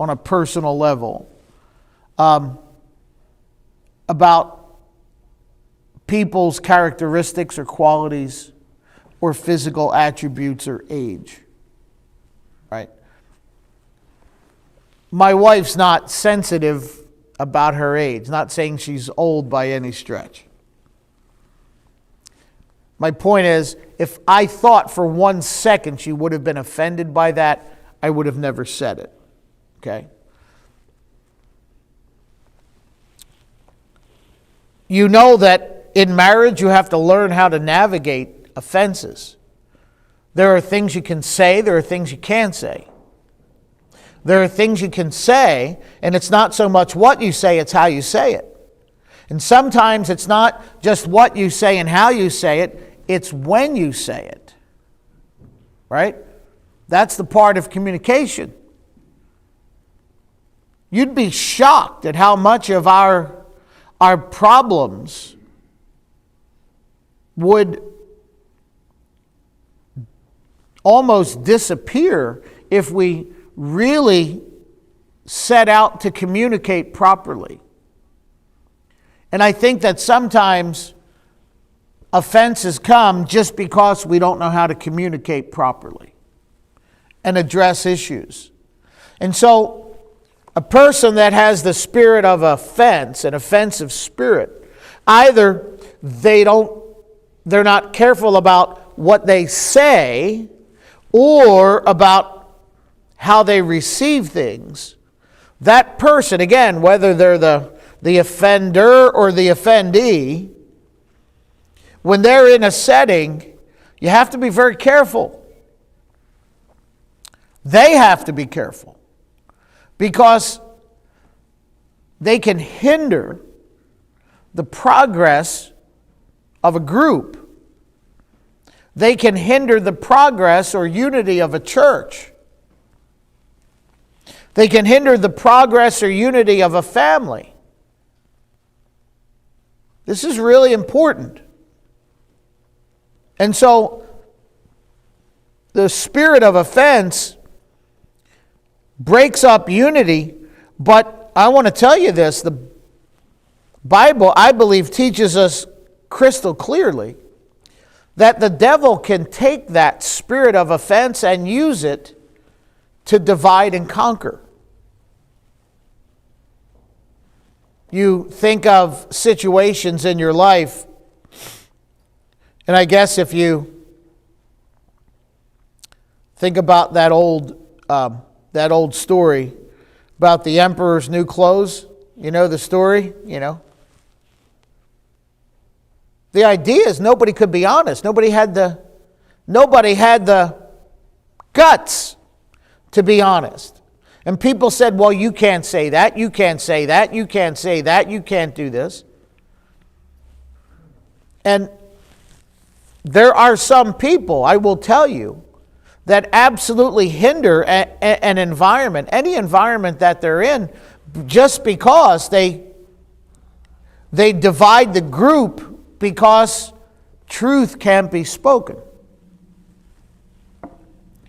on a personal level about people's characteristics or qualities or physical attributes or age, right? My wife's not sensitive about her age, not saying she's old by any stretch. My point is, if I thought for 1 second she would have been offended by that, I would have never said it, okay? You know that in marriage you have to learn how to navigate offenses. There are things you can say, there are things you can't say. There are things you can say, and it's not so much what you say, it's how you say it. And sometimes it's not just what you say and how you say it, it's when you say it. Right? That's the part of communication. You'd be shocked at how much of our problems would almost disappear if we really set out to communicate properly. And I think that sometimes offenses come just because we don't know how to communicate properly and address issues. And so a person that has the spirit of offense, an offensive spirit, either they're not careful about what they say or about how they receive things. That person, again, whether they're the offender or the offendee, when they're in a setting, you have to be very careful. They have to be careful because they can hinder the progress of a group. They can hinder the progress or unity of a church. They can hinder the progress or unity of a family. This is really important. And so, the spirit of offense breaks up unity, but I want to tell you this, the Bible, I believe, teaches us crystal clearly that the devil can take that spirit of offense and use it to divide and conquer. You think of situations in your life, and I guess if you think about that old story about the emperor's new clothes, you know the story, you know. The idea is nobody could be honest. Nobody had the guts to be honest. And people said, well, you can't say that, you can't say that, you can't say that, you can't do this. And there are some people, I will tell you, that absolutely hinder an environment, any environment that they're in, just because they divide the group because truth can't be spoken.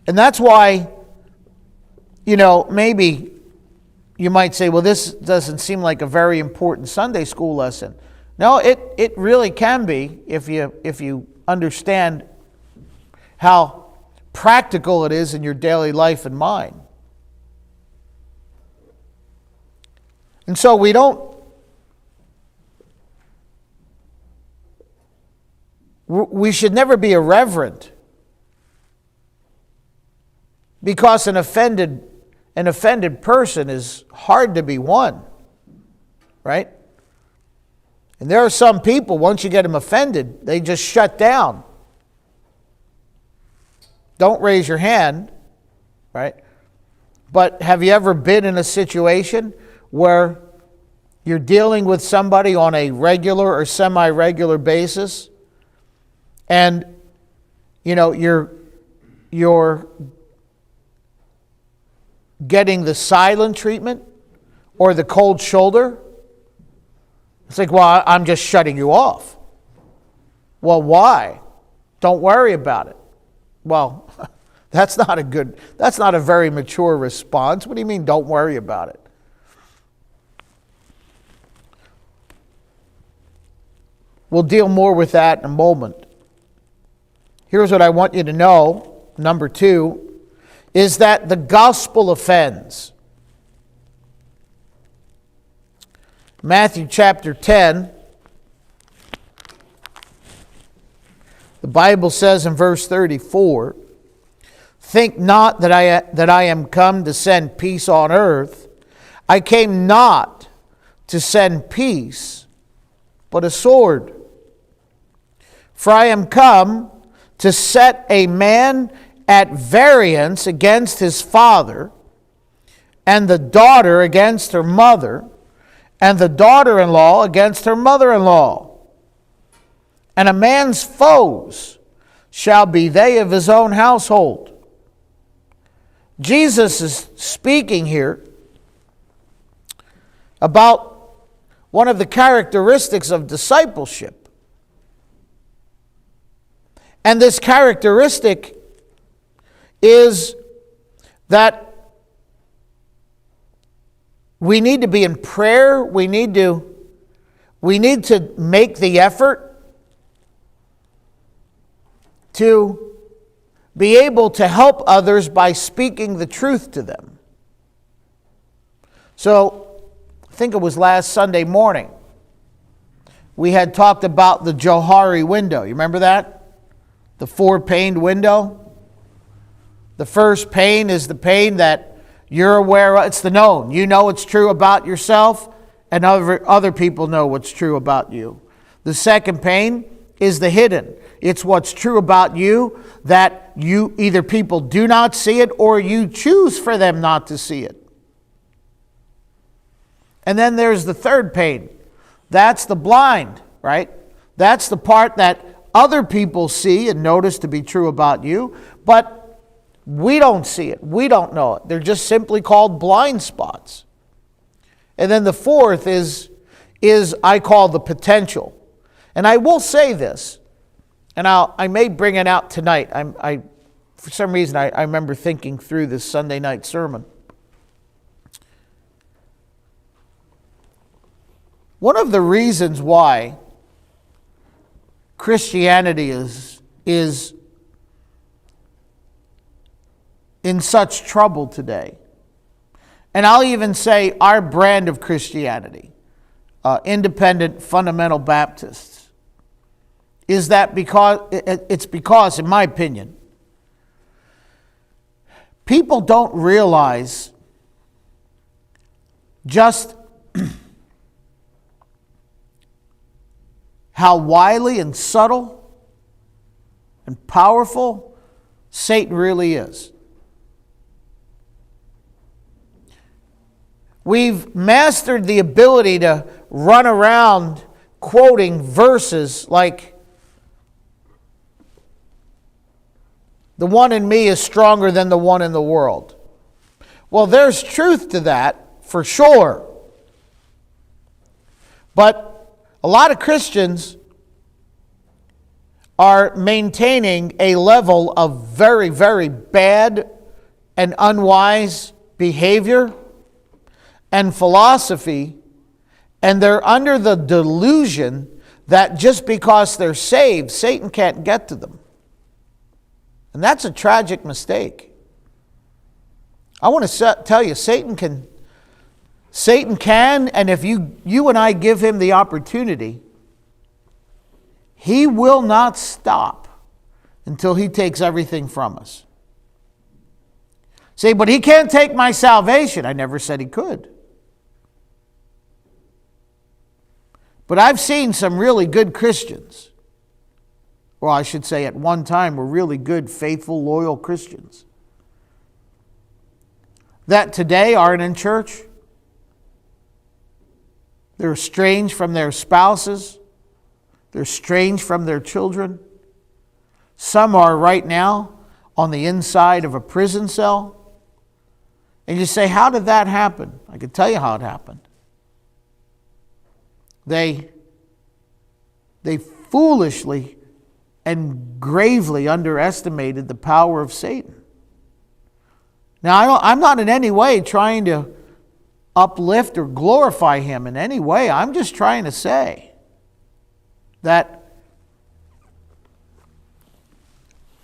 And that's why, you know, maybe you might say, well, this doesn't seem like a very important Sunday school lesson. No, it really can be if you understand how practical it is in your daily life and mine. And so we should never be irreverent because an offended person is hard to be won, right? And there are some people, once you get them offended, they just shut down. Don't raise your hand, right? But have you ever been in a situation where you're dealing with somebody on a regular or semi-regular basis, and you know you're getting the silent treatment or the cold shoulder? It's like, well, I'm just shutting you off. Well, why? Don't worry about it. Well, That's not a very mature response. What do you mean, don't worry about it? We'll deal more with that in a moment. Here's what I want you to know. Number 2 is that the gospel offends. Matthew chapter 10, the Bible says in verse 34, "Think not that I am come to send peace on earth. I came not to send peace, but a sword. For I am come to set a man at variance against his father, and the daughter against her mother, and the daughter-in-law against her mother-in-law. And a man's foes shall be they of his own household." Jesus is speaking here about one of the characteristics of discipleship. And this characteristic is that we need to be in prayer. We need to make the effort to be able to help others by speaking the truth to them. So, I think it was last Sunday morning, we had talked about the Johari window. You remember that? The 4-paned window. The first pane is the pane that you're aware of. It's the known. You know it's true about yourself, and other people know what's true about you. The second pane is the hidden. It's what's true about you that you either people do not see it or you choose for them not to see it. And then there's the third pane. That's the blind, right? That's the part that other people see and notice to be true about you, but we don't see it. We don't know it. They're just simply called blind spots. And then the fourth is I call the potential. And I will say this, and I may bring it out tonight. For some reason, I remember thinking through this Sunday night sermon. One of the reasons why Christianity is in such trouble today, and I'll even say our brand of Christianity, independent fundamental Baptists, is that because, in my opinion, people don't realize just how wily and subtle and powerful Satan really is. We've mastered the ability to run around quoting verses like, "The one in me is stronger than the one in the world." Well, there's truth to that, for sure. But a lot of Christians are maintaining a level of very, very bad and unwise behavior and philosophy, and they're under the delusion that just because they're saved, Satan can't get to them. And that's a tragic mistake. I want to tell you, Satan can, and if you and I give him the opportunity, he will not stop until he takes everything from us. Say, but he can't take my salvation. I never said he could. But I've seen some really good Christians. Well, I should say at one time were really good, faithful, loyal Christians that today aren't in church. They're estranged from their spouses. They're estranged from their children. Some are right now on the inside of a prison cell. And you say, how did that happen? I can tell you how it happened. They foolishly and gravely underestimated the power of Satan. Now, I'm not in any way trying to uplift or glorify him in any way. I'm just trying to say that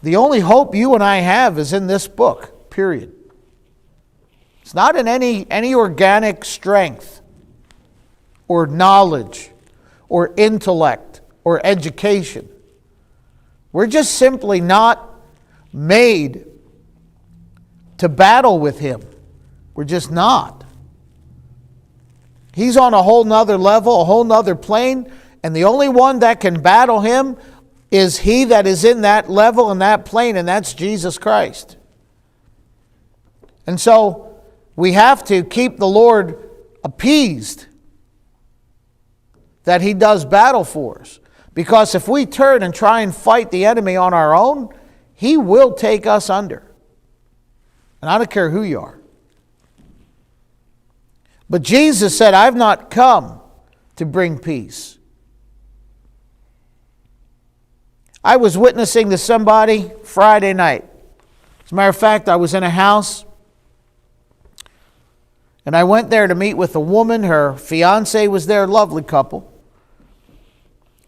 the only hope you and I have is in this book, period. It's not in any organic strength or knowledge or intellect or education. We're just simply not made to battle with him. We're just not. He's on a whole nother level, a whole nother plane, and the only one that can battle him is he that is in that level and that plane, and that's Jesus Christ. And so we have to keep the Lord appeased that he does battle for us. Because if we turn and try and fight the enemy on our own, he will take us under. And I don't care who you are. But Jesus said, I've not come to bring peace. I was witnessing to somebody Friday night. As a matter of fact, I was in a house, and I went there to meet with a woman. Her fiance was there, a lovely couple.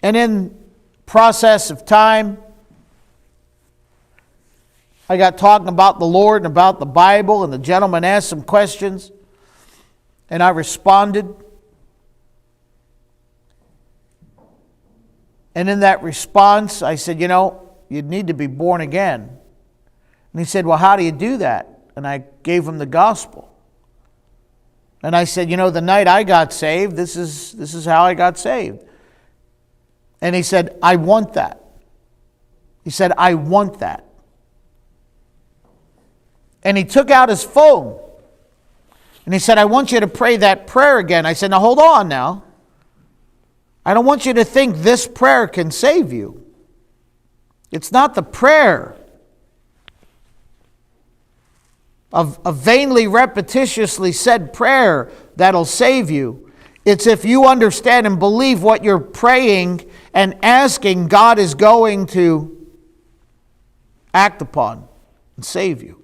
And in process of time, I got talking about the Lord and about the Bible, and the gentleman asked some questions, and I responded. And in that response, I said, you need to be born again. And he said, well, how do you do that? And I gave him the gospel. And I said, the night I got saved, this is how I got saved. And he said, I want that. He said, I want that. And he took out his phone. And he said, I want you to pray that prayer again. I said, now hold on now. I don't want you to think this prayer can save you. It's not the prayer of a vainly, repetitiously said prayer that'll save you. It's if you understand and believe what you're praying and asking, God is going to act upon and save you.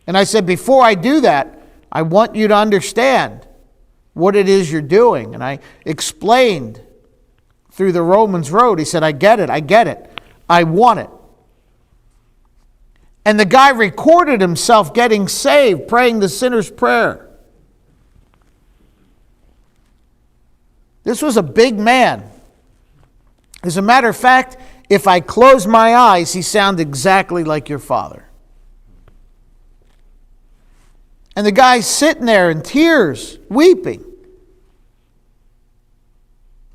And I said, before I do that, I want you to understand what it is you're doing. And I explained through the Romans road. He said, I get it. I want it. And the guy recorded himself getting saved, praying the sinner's prayer. This was a big man. As a matter of fact, if I close my eyes, he sounded exactly like your father. And the guy's sitting there in tears, weeping.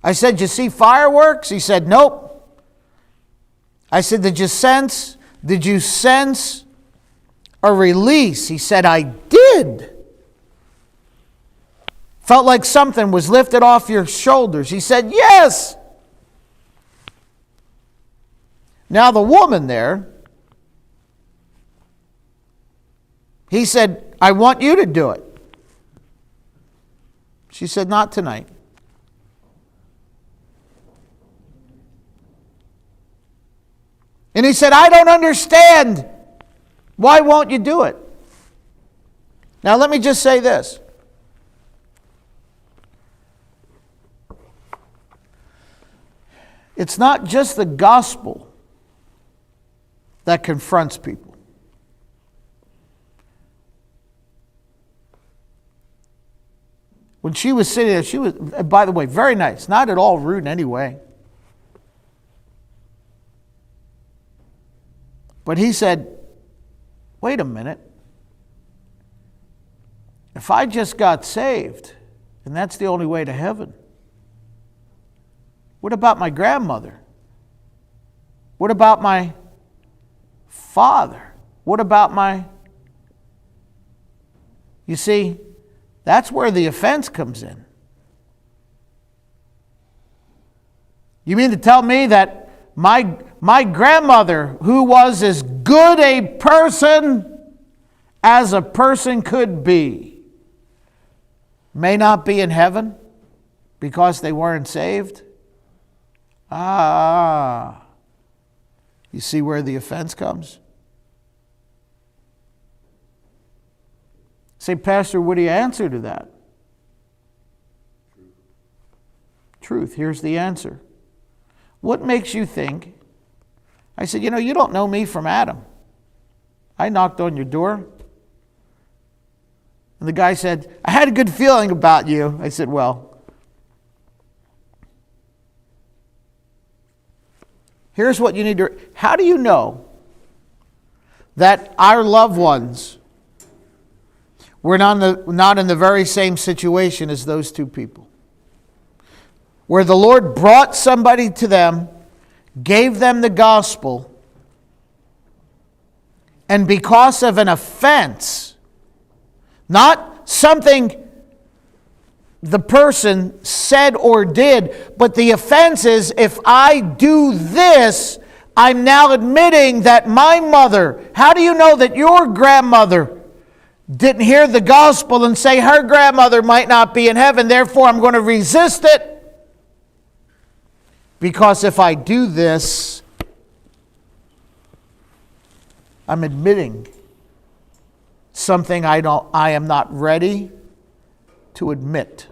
I said, "You see fireworks?" He said, "Nope." I said, Did you sense a release?" He said, "I did. Felt like something was lifted off your shoulders." He said, "Yes." Now the woman there, he said, "I want you to do it." She said, "Not tonight." And he said, "I don't understand. Why won't you do it?" Now let me just say this. It's not just the gospel that confronts people. When she was sitting there, she was, by the way, very nice. Not at all rude in any way. But he said, "Wait a minute. If I just got saved, and that's the only way to heaven, what about my grandmother? What about my father? What about my..." You see, that's where the offense comes in. You mean to tell me that my grandmother, who was as good a person as a person could be, may not be in heaven because they weren't saved? You see where the offense comes? Say, Pastor, what do you answer to that? Truth. Here's the answer. What makes you think? I said, you don't know me from Adam. I knocked on your door. And the guy said, I had a good feeling about you. I said, well, here's what you need to... How do you know that our loved ones were not in the very same situation as those two people? Where the Lord brought somebody to them, gave them the gospel, and because of an offense, not something the person said or did, but the offense is, if I do this, I'm now admitting that my mother, how do you know that your grandmother didn't hear the gospel and say her grandmother might not be in heaven, therefore I'm going to resist it? Because if I do this, I'm admitting something I am not ready to admit.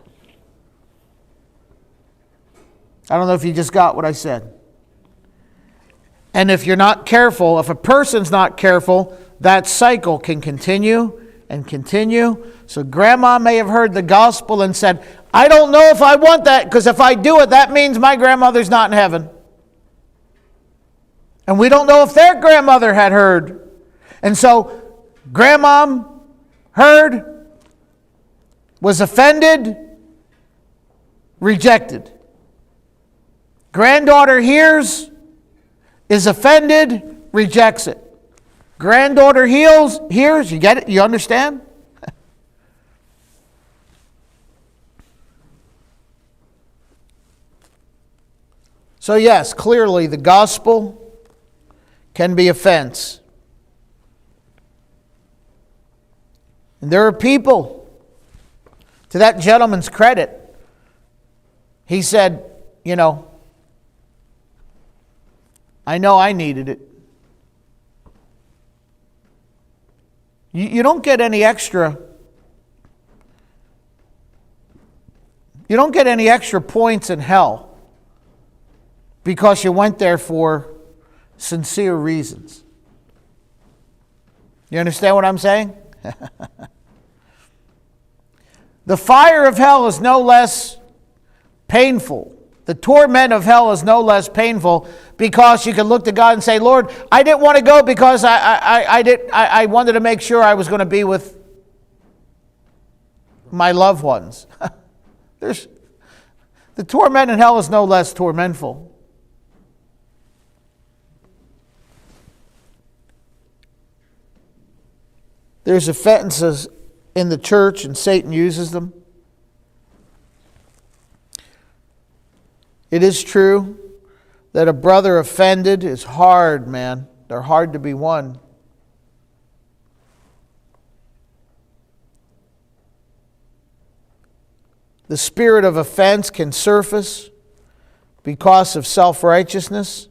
I don't know if you just got what I said. And if you're not careful, if a person's not careful, that cycle can continue and continue. So grandma may have heard the gospel and said, I don't know if I want that, because if I do it, that means my grandmother's not in heaven. And we don't know if their grandmother had heard. And so grandmom heard, was offended, rejected. Granddaughter hears, is offended, rejects it. Granddaughter hears, you get it? You understand? So yes, clearly the gospel can be offense. And there are people, to that gentleman's credit, he said, I know I needed it. You don't get any extra. You don't get any extra points in hell because you went there for sincere reasons. You understand what I'm saying? The fire of hell is no less painful. The torment of hell is no less painful because you can look to God and say, Lord, I didn't want to go because I wanted to make sure I was going to be with my loved ones. The torment in hell is no less tormentful. There's offenses in the church and Satan uses them. It is true that a brother offended is hard, man. They're hard to be won. The spirit of offense can surface because of self-righteousness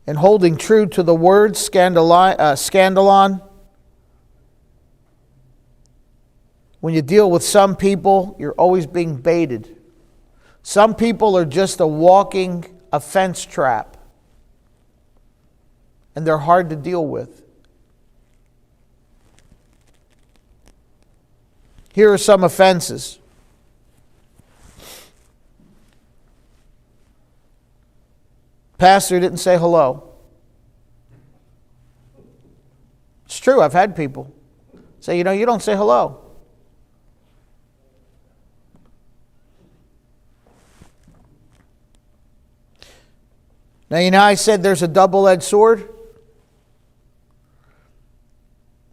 and holding true to the word, scandalon. When you deal with some people, you're always being baited. Some people are just a walking offense trap, and they're hard to deal with. Here are some offenses. Pastor didn't say hello. It's true, I've had people say, you don't say hello. Now, I said there's a double-edged sword.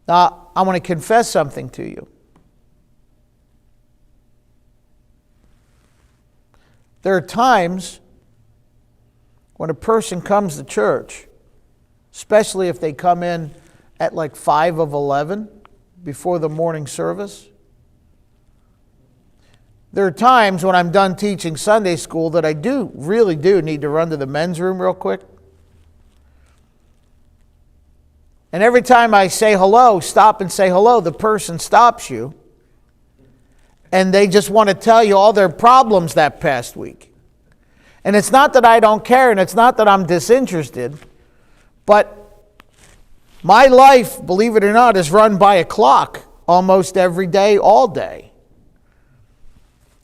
Now, I want to confess something to you. There are times when a person comes to church, especially if they come in at like 5 of 11 before the morning service. There are times when I'm done teaching Sunday school that I really do need to run to the men's room real quick and every time I say hello, stop and say hello, the person stops you, and they just want to tell you all their problems that past week. And it's not that I don't care, and it's not that I'm disinterested, but my life, believe it or not, is run by a clock almost every day, all day.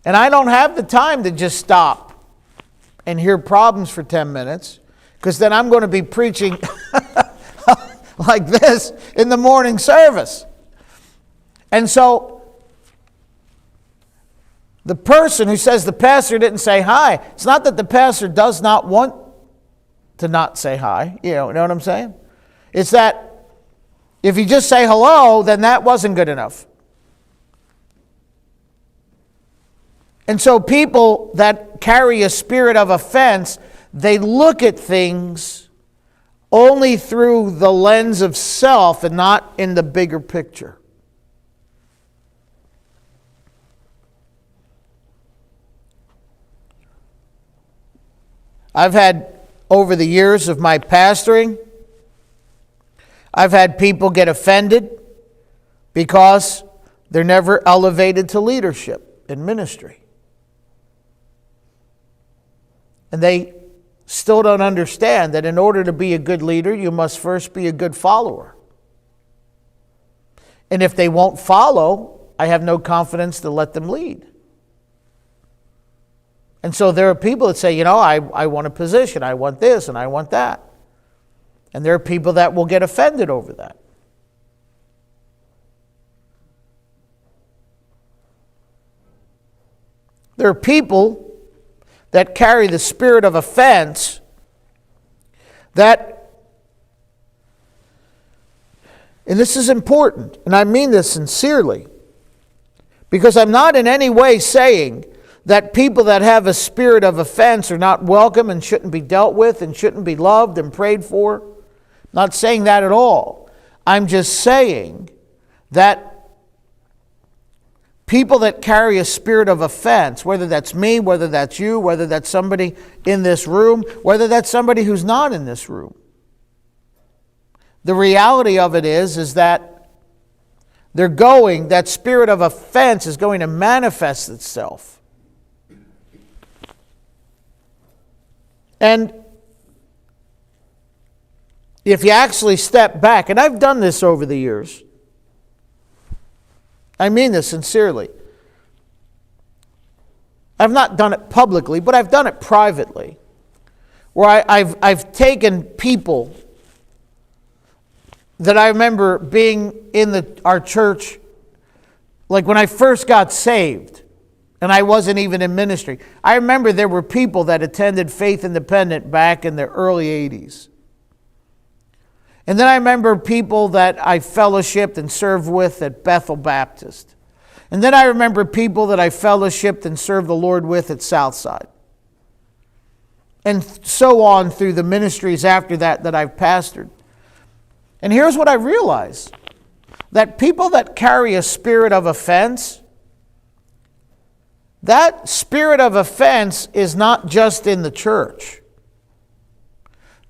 And I don't have the time to just stop and hear problems for 10 minutes, because then I'm going to be preaching like this in the morning service. And so the person who says the pastor didn't say hi, it's not that the pastor does not want to not say hi. You know what I'm saying? It's that if you just say hello, then that wasn't good enough. And so people that carry a spirit of offense, they look at things only through the lens of self and not in the bigger picture. I've had, over the years of my pastoring, I've had people get offended because they're never elevated to leadership in ministry. And they still don't understand that in order to be a good leader, you must first be a good follower. And if they won't follow, I have no confidence to let them lead. And so there are people that say, I want a position, I want this, and I want that. And there are people that will get offended over that. There are people that carry the spirit of offense that, and this is important, and I mean this sincerely, because I'm not in any way saying that people that have a spirit of offense are not welcome and shouldn't be dealt with and shouldn't be loved and prayed for. Not saying that at all. I'm just saying that people that carry a spirit of offense, whether that's me, whether that's you, whether that's somebody in this room, whether that's somebody who's not in this room, the reality of it is that that spirit of offense is going to manifest itself. And if you actually step back, and I've done this over the years, I mean this sincerely. I've not done it publicly, but I've done it privately, where I've taken people that I remember being in our church, like when I first got saved, and I wasn't even in ministry. I remember there were people that attended Faith Independent back in the early 80s. And then I remember people that I fellowshipped and served with at Bethel Baptist. And then I remember people that I fellowshipped and served the Lord with at Southside. And so on through the ministries after that I've pastored. And here's what I realized. That people that carry a spirit of offense, that spirit of offense is not just in the church.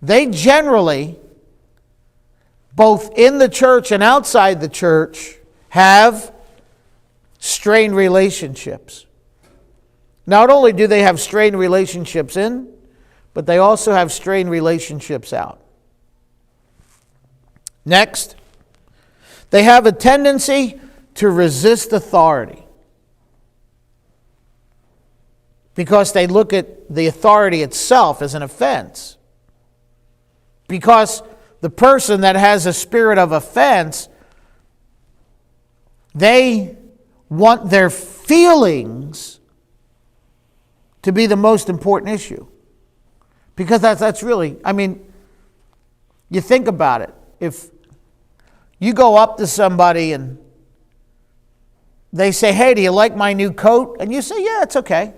They generally, both in the church and outside the church, have strained relationships. Not only do they have strained relationships in, but they also have strained relationships out. Next, they have a tendency to resist authority because they look at the authority itself as an offense. Because the person that has a spirit of offense, they want their feelings to be the most important issue. Because that's really, you think about it. If you go up to somebody and they say, "Hey, do you like my new coat?" And you say, "Yeah, it's okay."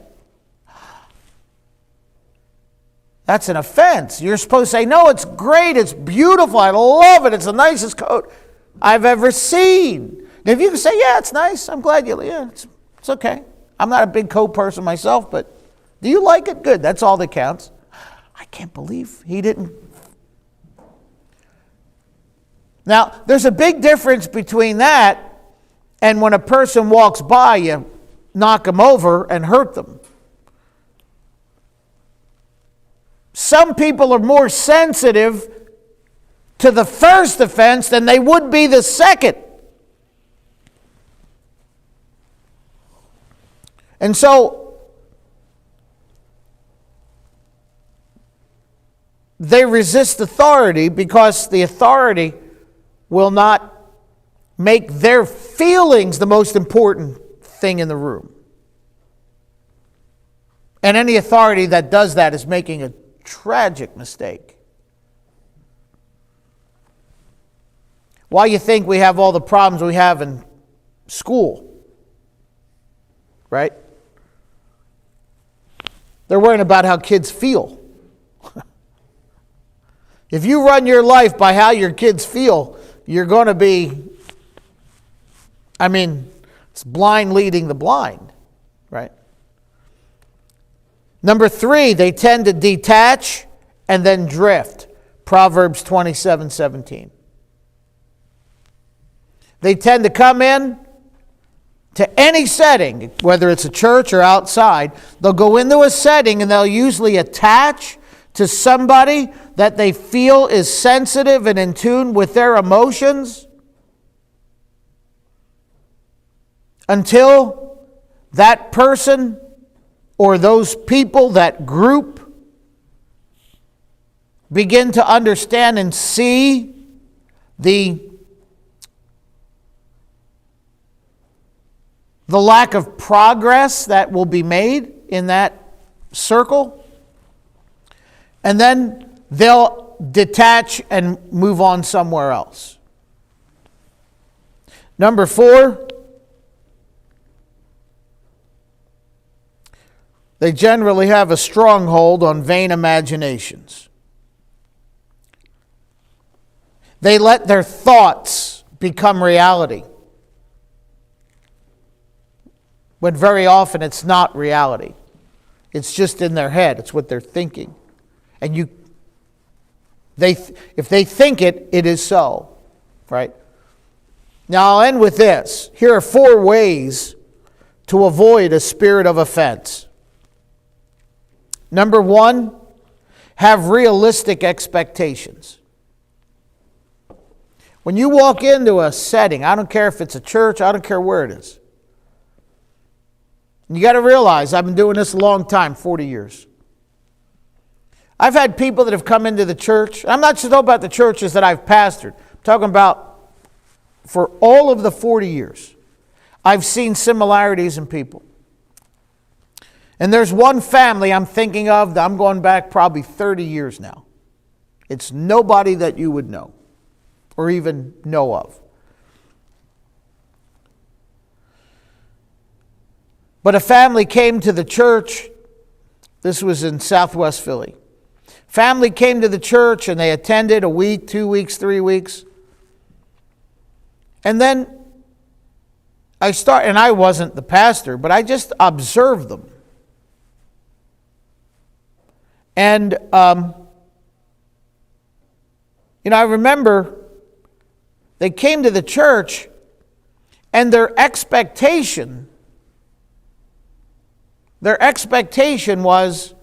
That's an offense. You're supposed to say, "No, it's great, it's beautiful, I love it, it's the nicest coat I've ever seen." And if you can say, "Yeah, it's nice, I'm glad it's okay. I'm not a big coat person myself, but do you like it? Good, that's all that counts." I can't believe he didn't. Now, there's a big difference between that and when a person walks by, you knock them over and hurt them. Some people are more sensitive to the first offense than they would be the second. And so they resist authority because the authority will not make their feelings the most important thing in the room. And any authority that does that is making a tragic mistake. Why you think we have all the problems we have in school, right? They're worrying about how kids feel. If you run your life by how your kids feel, you're going to be, it's blind leading the blind, right? Number 3, they tend to detach and then drift. Proverbs 27:17. They tend to come in to any setting, whether it's a church or outside. They'll go into a setting and they'll usually attach to somebody that they feel is sensitive and in tune with their emotions until that person or those people, that group, begin to understand and see the lack of progress that will be made in that circle. And then they'll detach and move on somewhere else. Number 4, they generally have a stronghold on vain imaginations. They let their thoughts become reality, when very often it's not reality. It's just in their head. It's what they're thinking. And if they think it, it is so, right? Now I'll end with this. Here are 4 ways to avoid a spirit of offense. Number 1, have realistic expectations. When you walk into a setting, I don't care if it's a church, I don't care where it is. You got to realize, I've been doing this a long time, 40 years. I've had people that have come into the church. I'm not just talking about the churches that I've pastored. I'm talking about for all of the 40 years. I've seen similarities in people. And there's one family I'm thinking of that I'm going back probably 30 years now. It's nobody that you would know or even know of. But a family came to the church. This was in Southwest Philly. Family came to the church and they attended a week, 2 weeks, 3 weeks. And then and I wasn't the pastor, but I just observed them. And, I remember they came to the church and their expectation was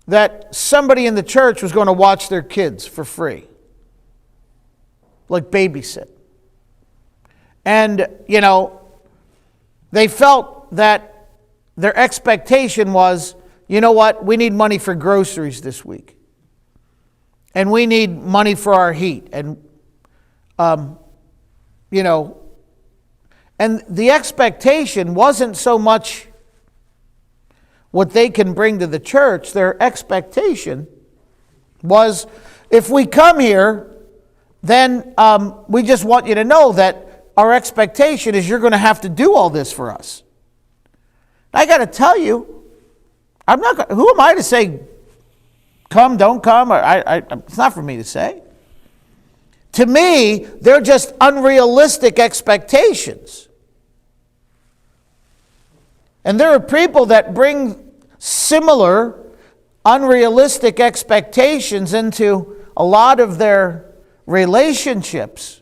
that somebody in the church was going to watch their kids for free, like babysit. And, they felt that their expectation was, you know what, we need money for groceries this week. And we need money for our heat. And, and the expectation wasn't so much what they can bring to the church. Their expectation was, if we come here, then we just want you to know that our expectation is you're going to have to do all this for us. I got to tell you, who am I to say, come, don't come? It's not for me to say. To me, they're just unrealistic expectations. And there are people that bring similar unrealistic expectations into a lot of their relationships.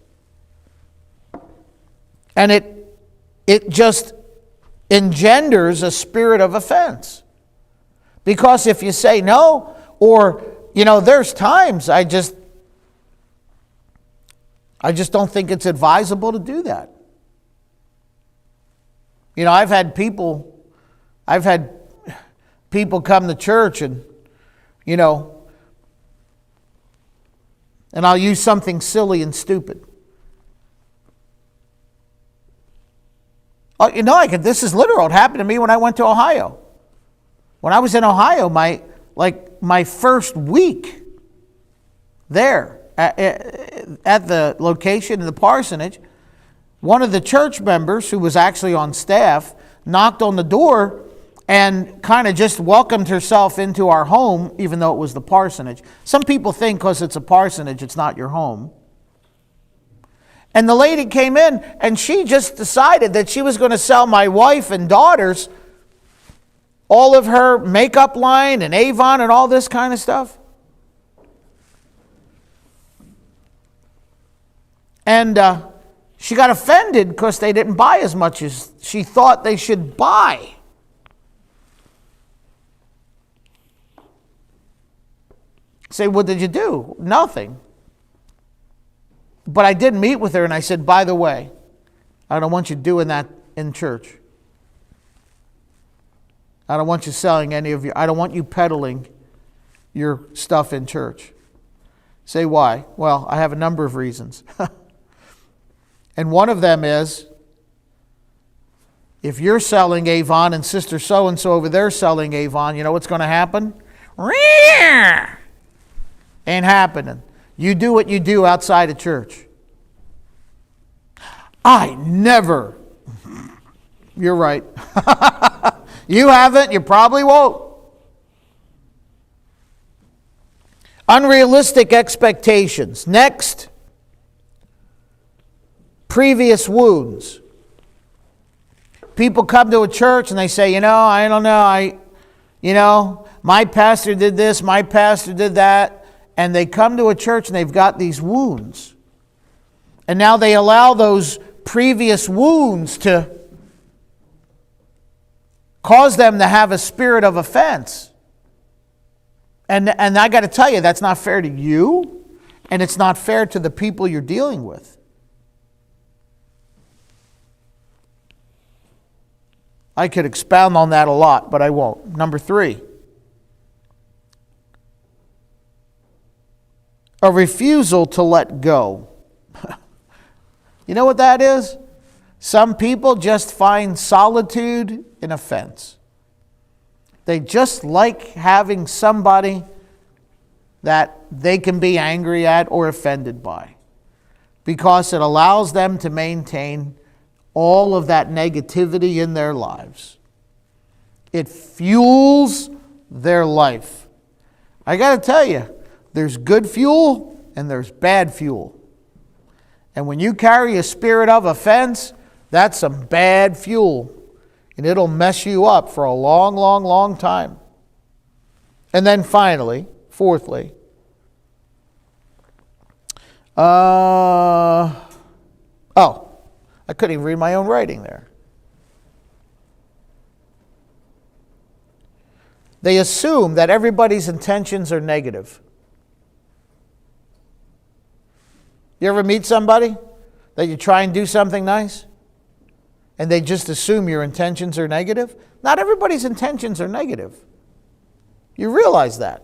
And it just engenders a spirit of offense. Because if you say no, or, there's times I just don't think it's advisable to do that. I've had people come to church and I'll use something silly and stupid. This is literal. It happened to me when I went to Ohio. When I was in Ohio, my first week there at the location in the parsonage, one of the church members who was actually on staff knocked on the door and kind of just welcomed herself into our home, even though it was the parsonage. Some people think because it's a parsonage, it's not your home. And the lady came in and she just decided that she was going to sell my wife and daughters all of her makeup line and Avon and all this kind of stuff. And she got offended because they didn't buy as much as she thought they should buy. Say, what did you do? Nothing. But I did meet with her and I said, by the way, I don't want you doing that in church. I don't want you selling I don't want you peddling your stuff in church. Say, why? Well, I have a number of reasons. And one of them is, if you're selling Avon and Sister so-and-so over there selling Avon, you know what's going to happen? Ain't happening. You do what you do outside of church. I never. You're right. You haven't. You probably won't. Unrealistic expectations. Next. Previous wounds. People come to a church and they say, I don't know. My pastor did this. My pastor did that. And they come to a church and they've got these wounds. And now they allow those previous wounds to cause them to have a spirit of offense. And I got to tell you, that's not fair to you, and it's not fair to the people you're dealing with. I could expound on that a lot, but I won't. Number 3. A refusal to let go. You know what that is? Some people just find solitude an offense. They just like having somebody that they can be angry at or offended by, because it allows them to maintain all of that negativity in their lives. It fuels their life. I got to tell you, there's good fuel and there's bad fuel. And when you carry a spirit of offense, that's some bad fuel. And it'll mess you up for a long, long, long time. And then finally, fourthly, I couldn't even read my own writing there. They assume that everybody's intentions are negative. You ever meet somebody that you try and do something nice and they just assume your intentions are negative? Not everybody's intentions are negative. You realize that.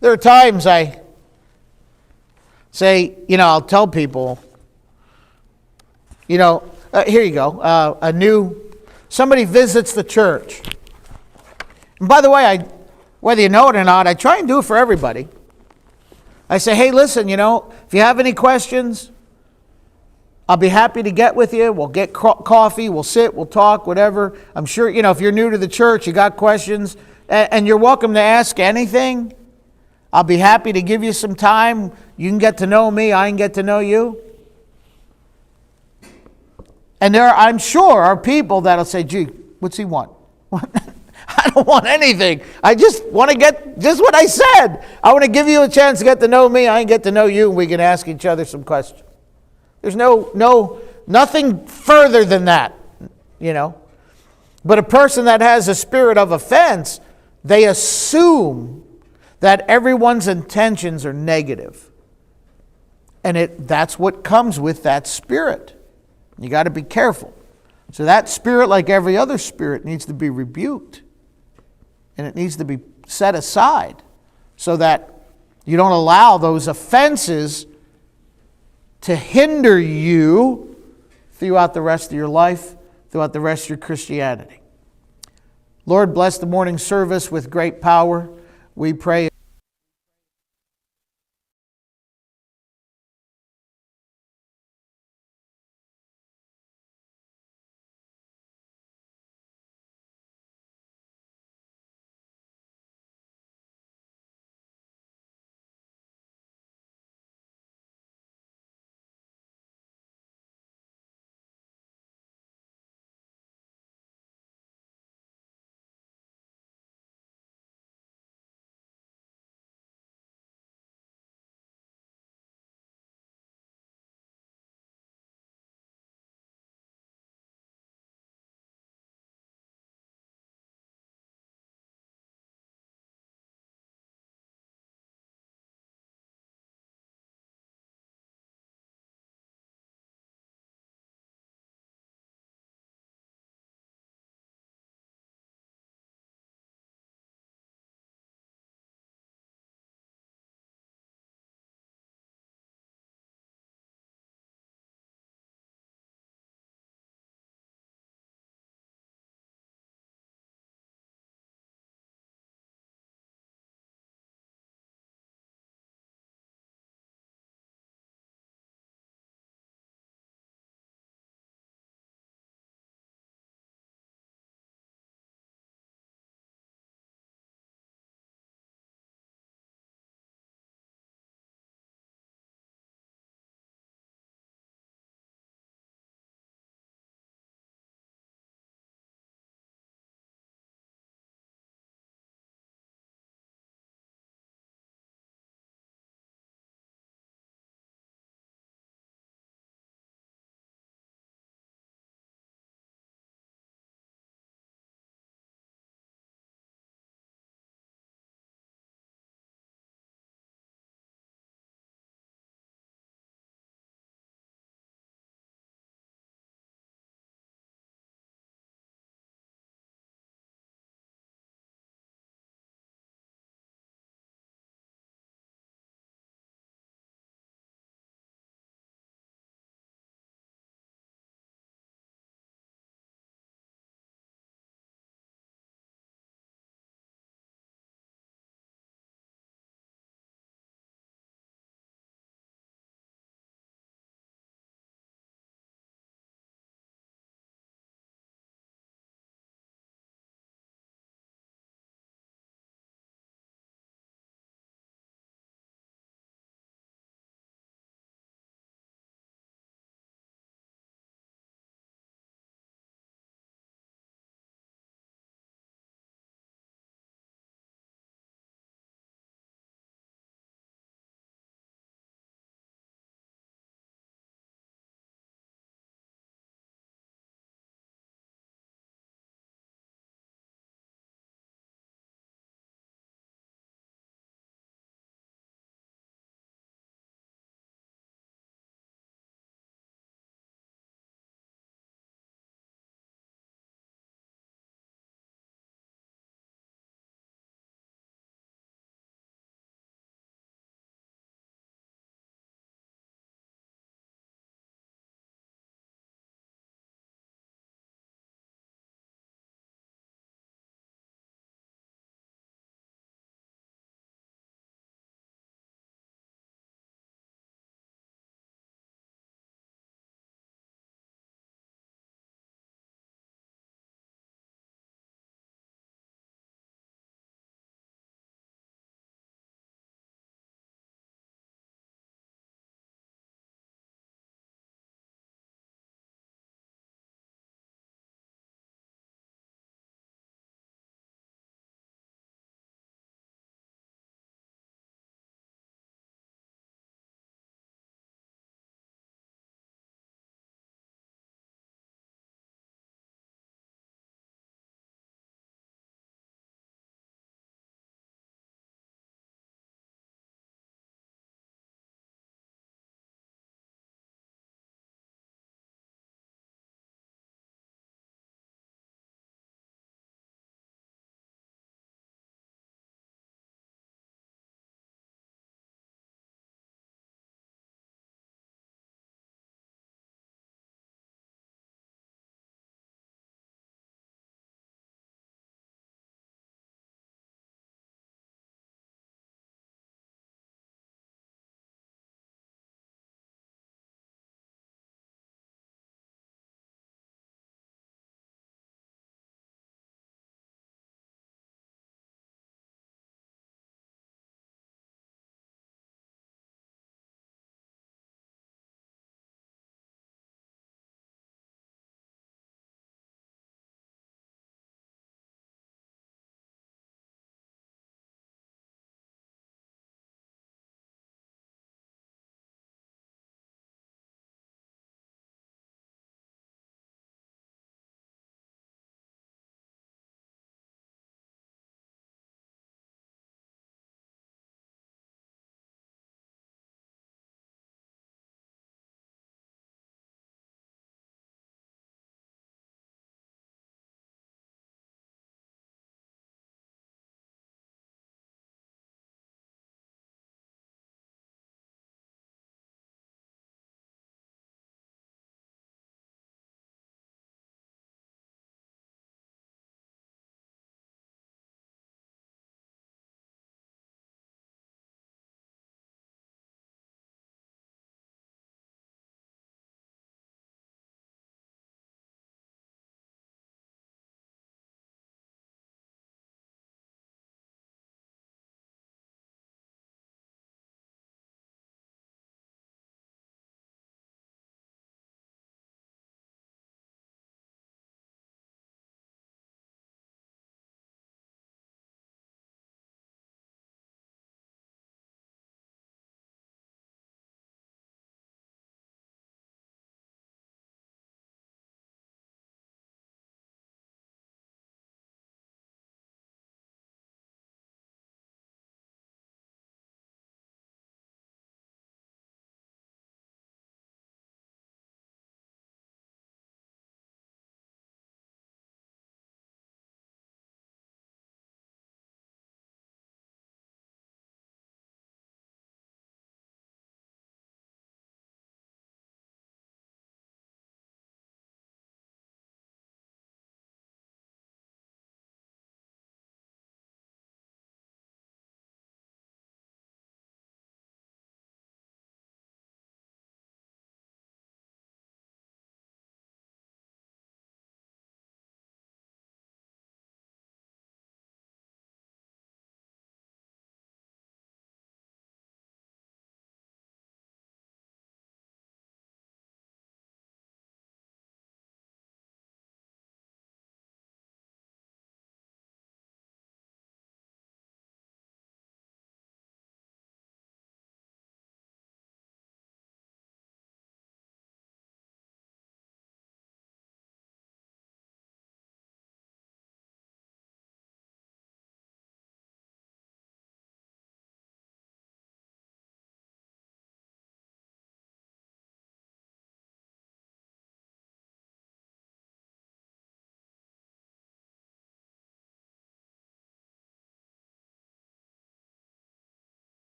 There are times I say, I'll tell people, here you go, somebody visits the church. And by the way, whether you know it or not, I try and do it for everybody. I say, hey, listen, if you have any questions, I'll be happy to get with you. We'll get coffee, we'll sit, we'll talk, whatever. I'm sure, if you're new to the church, you got questions, and you're welcome to ask anything. I'll be happy to give you some time. You can get to know me, I can get to know you. And I'm sure, are people that'll say, gee, what's he want? I don't want anything. I just want to get just what I said. I want to give you a chance to get to know me. I get to know you, and we can ask each other some questions. There's nothing further than that, you know. But a person that has a spirit of offense, they assume that everyone's intentions are negative. And that's what comes with that spirit. You got to be careful. So that spirit, like every other spirit, needs to be rebuked. And it needs to be set aside so that you don't allow those offenses to hinder you throughout the rest of your life, throughout the rest of your Christianity. Lord, bless the morning service with great power. We pray